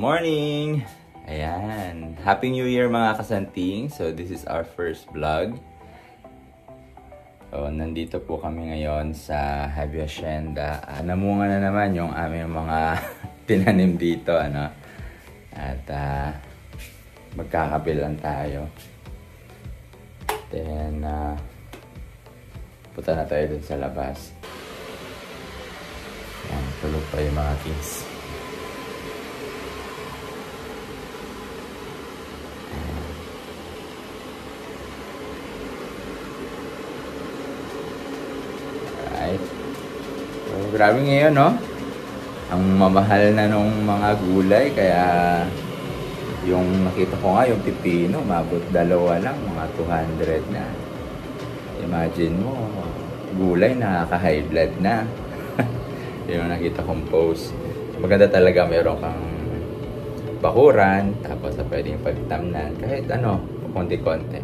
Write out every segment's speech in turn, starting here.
morning! Ayan. Happy New Year mga kasanting. So, this is our first vlog. So, nandito po kami ngayon sa Heavy Hacienda. Namunga na naman yung aming mga tinanim dito, ano. At magkakabilan tayo. Then, punta na tayo dun sa labas. Ayan, tulog pa yung mga kids. So, grabe ngayon, no? Ang mamahal na nung mga gulay, kaya yung nakita ko nga, yung pipino, mabot dalawa lang, mga 200 na. Imagine mo, gulay nakaka-high blood na. Yung nakita kong post. So, maganda talaga, meron kang bakuran, tapos pwedeng pagtamnan, kahit ano, konti-konti.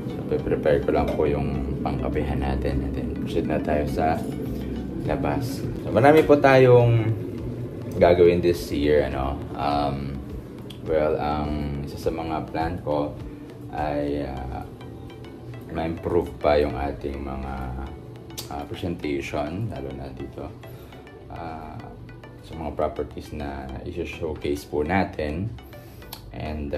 So, prepare ko lang po yung pangkapihan natin, and then proceed na tayo sa labas. So, marami po tayong gagawin this year, ano. Well, ang isa sa mga plan ko ay ma-improve pa yung ating mga presentation, lalo na dito sa mga properties na i-showcase po natin. And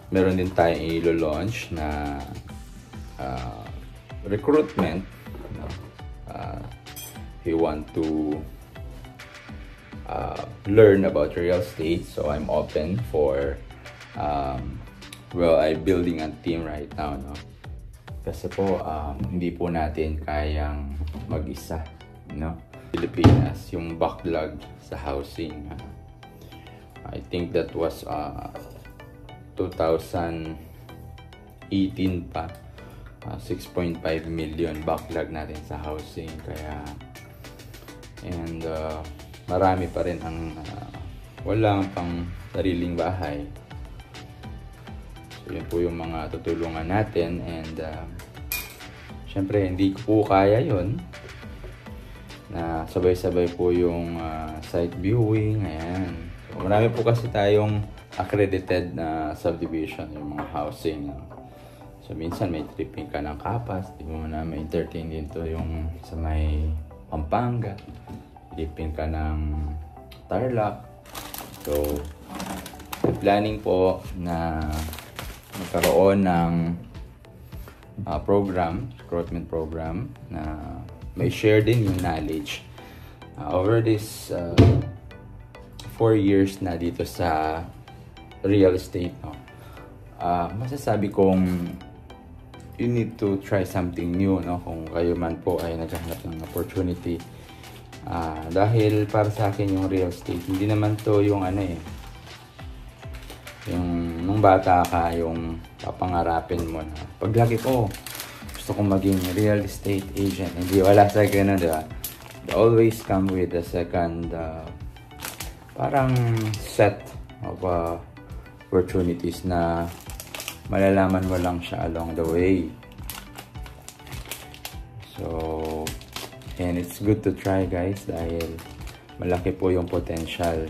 meron din tayong i-launch na recruitment. If you want to learn about real estate, so I'm open for well, I'm building a team right now, no? Kasi po hindi po natin kayang mag-isa, no? Pilipinas, yung backlog sa housing, I think that was 2018 pa, 6.5 million backlog natin sa housing. Kaya and marami pa rin ang wala pang sariling bahay. So yun po yung mga tutulungan natin, and syempre hindi ko po kaya yun na sabay-sabay po yung site viewing. Ayan, so marami po kasi tayong accredited na subdivision, yung mga housing. So minsan may tripping ka ng Kapas, di mo na may entertain dito yung sa may Pampanga, tripping ka ng Tarlac. So planning po na magkaroon ng recruitment program na may share din yung knowledge over this 4 years na dito sa real estate, no? Masasabi kong you need to try something new, no? Kung kayo man po ay naghahanap ng opportunity, dahil para sa akin yung real estate, hindi naman to yung ano yung nung bata ka, yung papangarapin mo na paglaki ko gusto kong maging real estate agent. Hindi, wala sa ganun, di ba? They always come with a second parang set of opportunities na malalaman mo lang siya along the way. So, and it's good to try, guys, dahil malaki po yung potential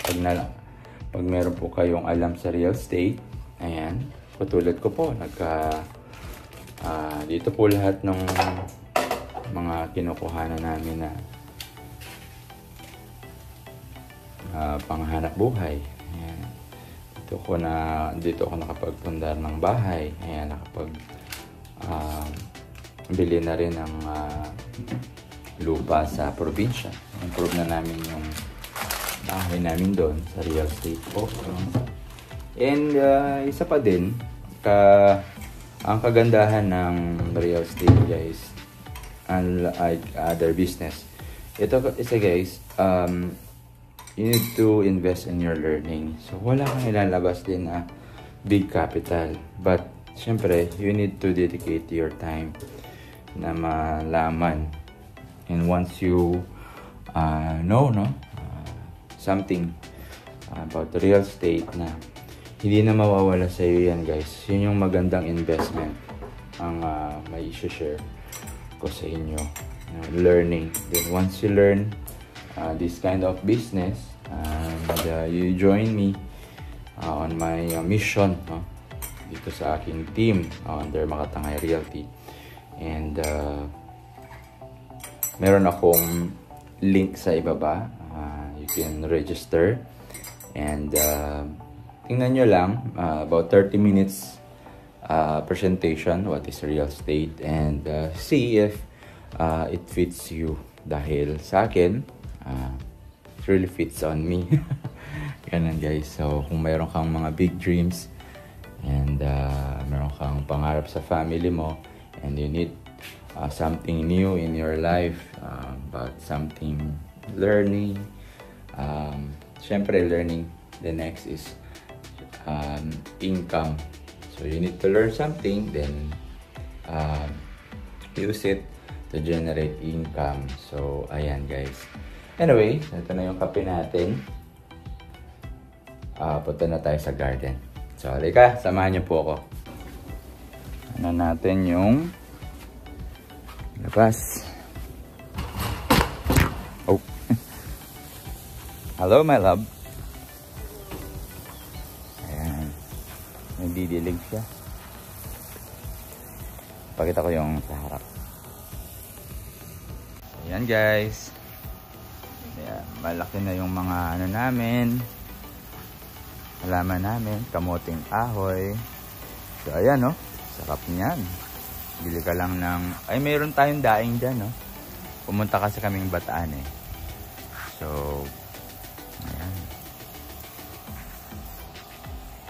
pag meron po kayong alam sa real estate. Ayan, patulad ko po, dito po lahat ng mga kinukuhanan namin na panghanap buhay. Ayan. Dito ako nakapagpundar ng bahay. Ayan, bili na rin ng lupa sa probinsya. Improve na namin yung bahay namin doon sa real estate po. And isa pa din, ang kagandahan ng real estate, guys, unlike other business, ito isa, guys, you need to invest in your learning. So, wala kang ilalabas din na big capital. But, syempre, you need to dedicate your time na malaman. And once you know, something about real estate na hindi na mawawala sa iyo yan, guys. Yun yung magandang investment ang may i-share ko sa inyo. Learning. Then, once you learn, this kind of business, and you join me on my mission dito sa aking team under Makatangay Realty. And meron akong link sa ibaba. You can register, and tingnan nyo lang, about 30 minutes presentation, what is real estate, and see if it fits you. Dahil sa akin, it really fits on me. Ganun guys. So kung mayroon kang mga big dreams, and mayroon kang pangarap sa family mo, and you need something new in your life, about something learning, syempre learning, the next is income. So you need to learn something, then use it to generate income. So ayan guys. Anyway, ito na yung kape natin. Punta na tayo sa garden. So halika, samahan niyo po ako. Ano natin yung labas. Oh. Hello my love. Ayan. Nagdidilig siya. Pakita ko yung sa harap. Ayan guys. Ayan, malaki na yung mga ano namin. Halaman namin. Kamuting kahoy. So ayan no. Sarap niyan. Bili ka lang ng... Ay, mayroon tayong daing dyan, no? Pumunta kasi kaming Bataan, eh. So, ayan.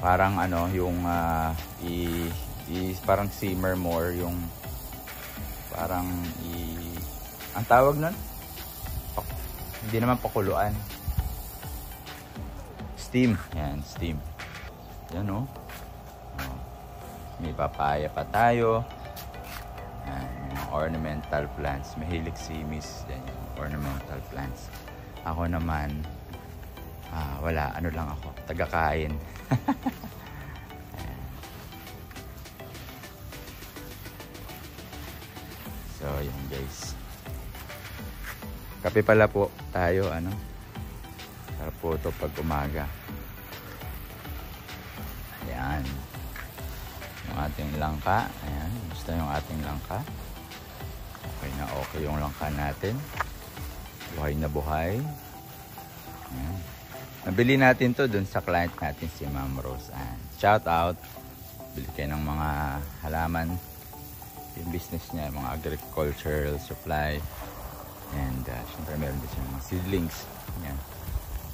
Parang, ano, yung... parang simmer more, yung... Parang, ang tawag nun? Hindi naman pakuluan. Steam. Ayan, steam. Yan, no? May papaya pa tayo. Ornamental plants. Mahilig si Miss yan, ornamental plants. Ako naman, wala. Ano lang ako. Taga-kain. So, yan guys. Kape pala po tayo. Ano? Sarap po ito pag umaga. Ayan. Yung ating langka. Ayan. Gusto yung ating langka. Okay na okay yung langka natin. Buhay na buhay. Ayan. Nabili natin to dun sa client natin si Ma'am Rose Ann. Shout out. Bili kayo ng mga halaman. Yung business niya, mga agricultural supply. And syempre meron din siya mga seedlings. Ayan.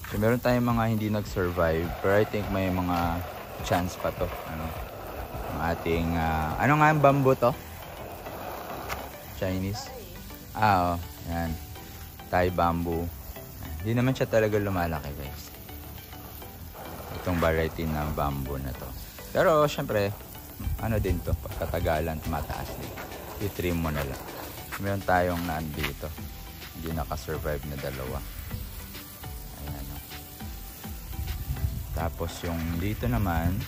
So meron tayong mga hindi nag-survive. Pero I think may mga chance pa to. Ano? Ang ating, ano nga yung bamboo to? Chinese. Oh, yan. Thai bamboo. Hindi naman siya talaga lumalaki guys. Itong variety ng bamboo na to. Pero syempre, ano din to, pagkatagalan, mataas din. I-trim mo na lang. Meron tayong nandito. Hindi nakasurvive na dalawa. Ayan. Tapos yung dito naman,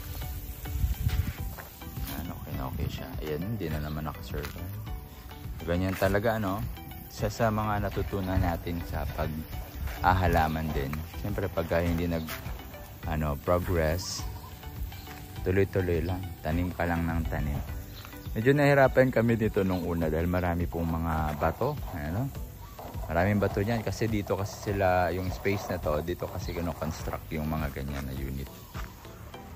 okay siya. Ayan, hindi na naman nakasurvive. Ganyan talaga, ano, isa sa mga natutunan natin sa pag-ahalaman din. Siyempre, pagka hindi progress, tuloy-tuloy lang. Tanim ka lang ng tanim. Medyo nahirapan kami dito nung una dahil marami pong mga bato. Ano? Maraming bato dyan kasi dito kasi sila, yung space na to, dito kasi construct yung mga ganyan na unit.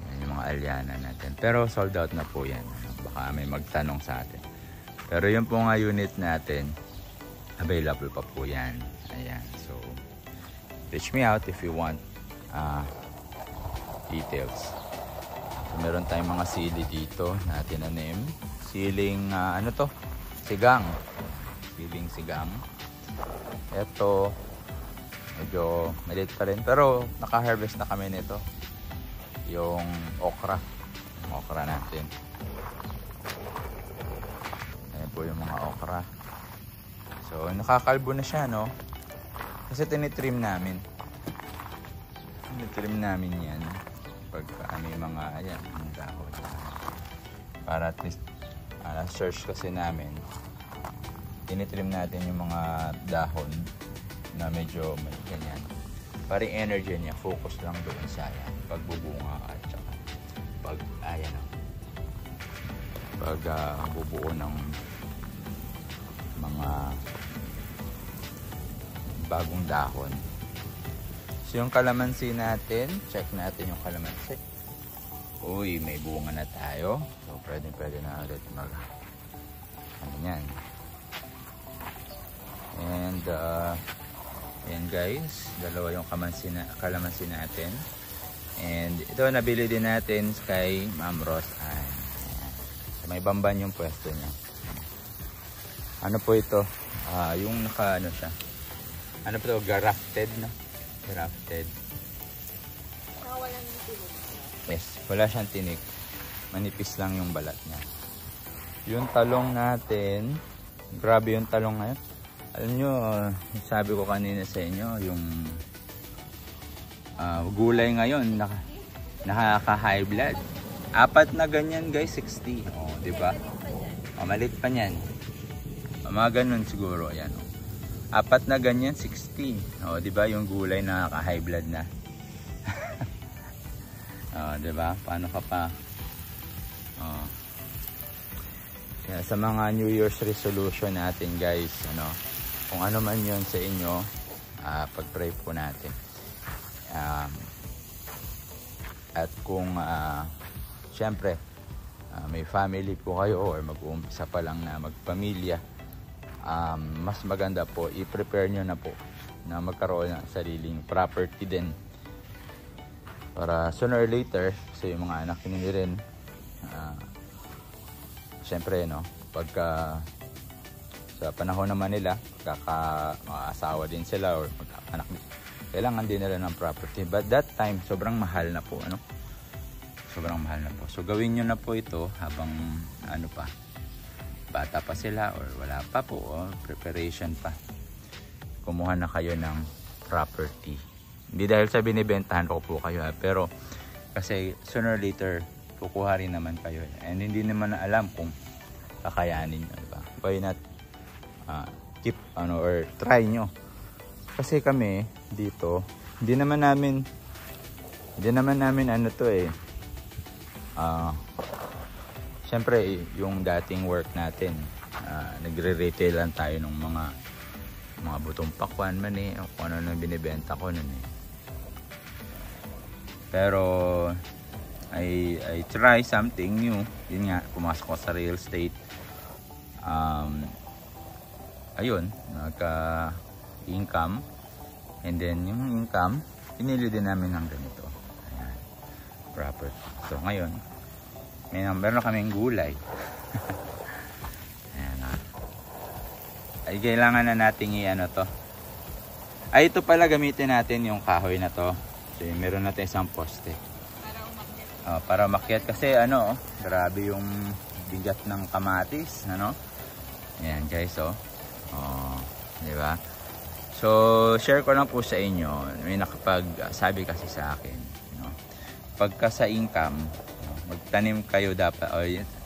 Yan, yung mga alyana natin. Pero sold out na po yan. Baka may magtanong sa atin. Pero yung po nga unit natin, available pa po yan. Ayan. So, reach me out if you want details. So, meron tayong mga sili dito na tinanim. Siling, ano to? Sigang. Siling sigang. Ito, medyo maliit pa rin. Pero, naka-harvest na kami nito. Yung okra. Yung okra natin. Po yung mga okra. So, nakakalbo na siya, no? Kasi tinitrim namin. Tinitrim namin yan. Pagka may mga, ayan, ang dahon. Para at least, search kasi namin. Tinitrim natin yung mga dahon na medyo may ganyan. Parang energy niya, focus lang doon sa yan, pagbubunga at saka bubuo ng mga bagong dahon. So yung kalamansi natin, check natin yung kalamansi. Uy, may bunga na tayo. So pwede na ulit ano yan. And ayan guys, dalawa yung kalamansi natin. And ito nabili din natin kay Ma'am Rose. Ayan. May bamban yung pwesto niya. Ano po ito? Yung ano siya. Ano po ito? Grafted, no? Grafted. Walang tinik. Yes, wala siyang tinik. Manipis lang yung balat niya. Yung talong natin, grabe yung talong ngayon. Alam nyo, sabi ko kanina sa inyo, yung gulay ngayon, nakaka-high blood. 4 na ganyan guys, 60. Oh, di ba? Oh, maliit pa niyan. Mga ganun siguro, ayan. Oh. 4 na ganyan, 60. Oh, di ba? Yung gulay nakaka-high blood na. Oh, di ba? Paano ka pa? Oh. Kaya sa mga New Year's resolution natin, guys, ano, kung ano man 'yon sa inyo, pag-pray po natin. At kung syempre, may family po kayo or mag-uumpisa pa lang na magpamilya, mas maganda po, i-prepare nyo na po na magkaroon ng sariling property din. Para sooner or later, kasi yung mga anak nyo rin, syempre, no, pagka sa panahon naman nila, mag-asawa din sila or mag-anak, kailangan din nila ng property. But that time, sobrang mahal na po, ano? Sobrang mahal na po. So gawin nyo na po ito habang ano pa, bata pa sila or wala pa po, preparation pa. Kumuha na kayo ng property. Hindi dahil sa binibentahan ko po kayo, pero kasi sooner or later kukuha rin naman kayo. And hindi naman na alam kung kakayanin nyo, diba? Why not keep or try nyo. Kasi kami dito, hindi naman namin ano to syempre yung dating work natin, nagre-retail lang tayo ng mga butong pakwan man o kung ano na binibenta ko nun Pero I try something new. Yun nga, pumasok ko sa real estate. Ayun, nagka-income. And then yung income, pinili din namin ng ganito. Ayan, property. So ngayon, meron kaming gulay. Ayan, ay kailangan na nating i-ano to. Ay, ito pala gamitin natin yung kahoy na to. So meron natin isang poste. Para umakyat kasi grabe yung bigat ng kamatis, ano? Ayan guys, di ba? So share ko lang po sa inyo, may nakapagsabi kasi sa akin, pagka sa income, magtanim kayo dapat,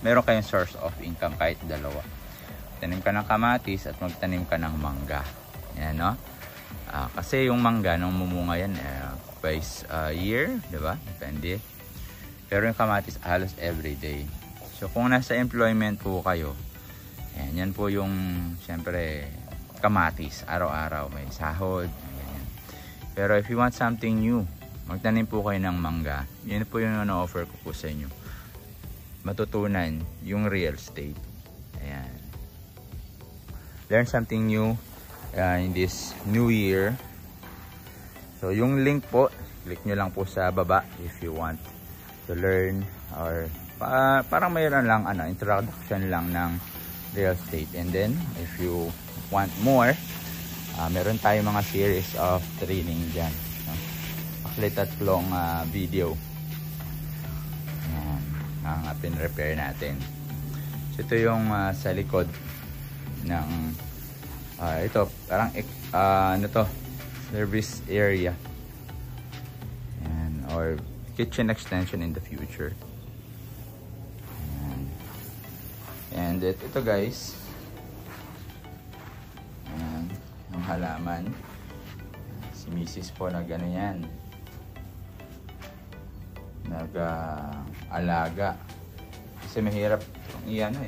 meron kayong source of income kahit dalawa. Tanim ka ng kamatis at magtanim ka ng mangga. Yan, no? Kasi yung mangga, nung mumunga yan, twice a year, di ba? Depende. Pero yung kamatis halos everyday. So kung nasa employment po kayo, yan po yung syempre kamatis, araw-araw may sahod, ganyan. Pero if you want something new, magtanim po kayo ng mangga. Yun po yung offer ko po sa inyo. Matutunan yung real estate. Ayan. Learn something new in this new year. So yung link po, click nyo lang po sa baba if you want to learn or parang mayroon lang introduction lang ng real estate. And then if you want more, meron tayong mga series of training dyan, actually 3 video ang pin-repair natin. So ito yung sa likod ng ito parang service area or kitchen extension in the future. And ito guys, yung halaman. Si Mrs. po nag ano yan, nag-alaga. Kasi mahirap iyan eh.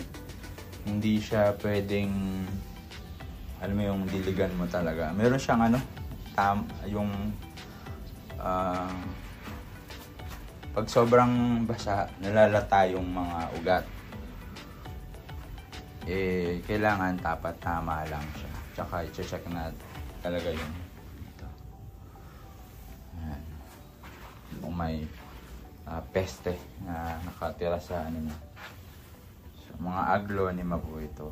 Hindi siya pwedeng, alam mo yung diligan mo talaga. Meron siyang ano, yung pag sobrang basa, nalalata yung mga ugat. Eh, kailangan tapat tama lang siya. Tsaka i-check na talaga yung ito. Ayan. Kung may peste na nakatira sa ano niya. So, mga aglonema po ito.